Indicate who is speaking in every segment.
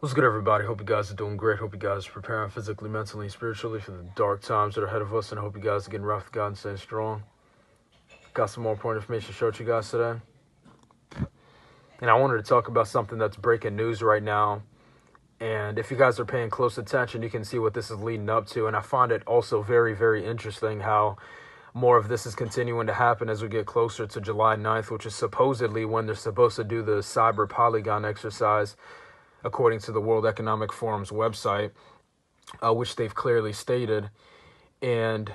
Speaker 1: What's good, everybody? Hope you guys are doing great. Hope you guys are preparing physically, mentally, and spiritually for the dark times that are ahead of us. And I hope you guys are getting right with God and staying strong. Got some more important information to show you guys today. And I wanted to talk about something that's breaking news right now. And if you guys are paying close attention, you can see what this is leading up to. And I find it also very, very interesting how more of this is continuing to happen as we get closer to July 9th, which is supposedly when they're supposed to do the cyber polygon exercise, according to the World Economic Forum's website, which they've clearly stated. And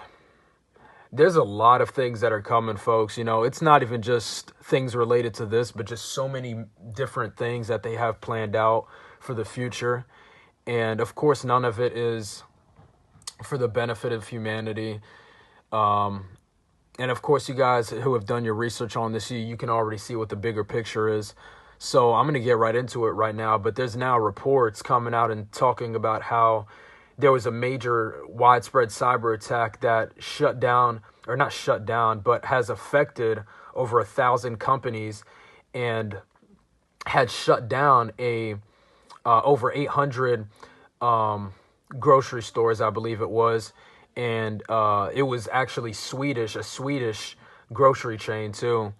Speaker 1: there's a lot of things that are coming, folks. You know, it's not even just things related to this, but just so many different things that they have planned out for the future. And of course, none of it is for the benefit of humanity. And of course, you guys who have done your research on this, you can already see what the bigger picture is. So I'm going to get right into it right now. But there's now reports coming out and talking about how there was a major widespread cyber attack that shut down, or not shut down, but has affected over 1,000 companies and had shut down over 800 grocery stores, I believe it was. And it was actually a Swedish grocery chain too.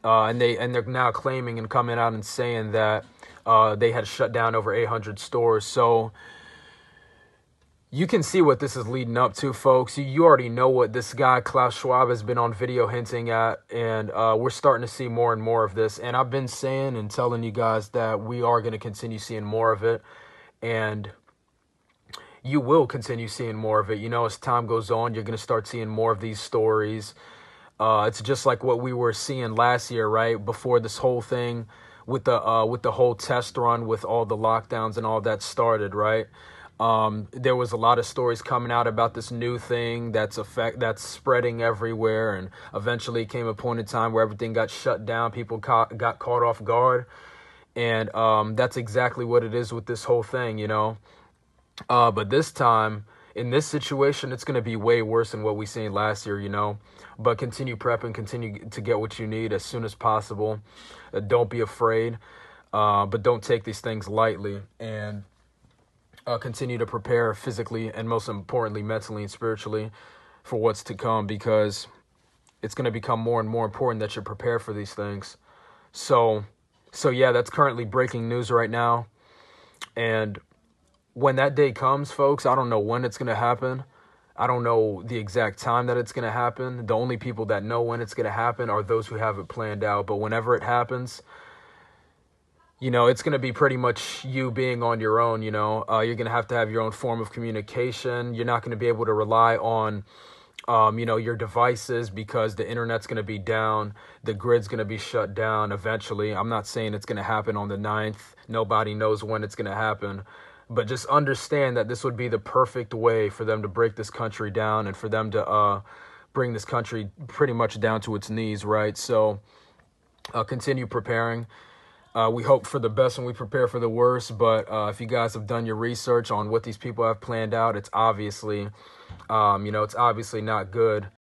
Speaker 1: And they're now claiming and coming out and saying that they had shut down over 800 stores. So you can see what this is leading up to, folks. You already know what this guy, Klaus Schwab, has been on video hinting at. And we're starting to see more and more of this. And I've been saying and telling you guys that we are going to continue seeing more of it. And you will continue seeing more of it. You know, as time goes on, you're going to start seeing more of these stories. It's just like what we were seeing last year, right? Before this whole thing with the whole test run with all the lockdowns and all that started, right? There was a lot of stories coming out about this new thing that's spreading everywhere, and eventually came a point in time where everything got shut down. People got caught off guard, and that's exactly what it is with this whole thing, you know. But this time, in this situation, it's going to be way worse than what we seen last year, you know. But continue prepping, continue to get what you need as soon as possible. Don't be afraid, but don't take these things lightly. And continue to prepare physically and, most importantly, mentally and spiritually for what's to come, because it's going to become more and more important that you're prepared for these things. So yeah, that's currently breaking news right now. And when that day comes, folks, I don't know when it's going to happen. I don't know the exact time that it's going to happen. The only people that know when it's going to happen are those who have it planned out. But whenever it happens, you know, it's going to be pretty much you being on your own, you know. You're going to have your own form of communication. You're not going to be able to rely on, you know, your devices, because the internet's going to be down. The grid's going to be shut down eventually. I'm not saying it's going to happen on the 9th. Nobody knows when it's going to happen. But just understand that this would be the perfect way for them to break this country down, and for them to bring this country pretty much down to its knees, right? So continue preparing. We hope for the best and we prepare for the worst. But if you guys have done your research on what these people have planned out, it's obviously, you know, it's obviously not good.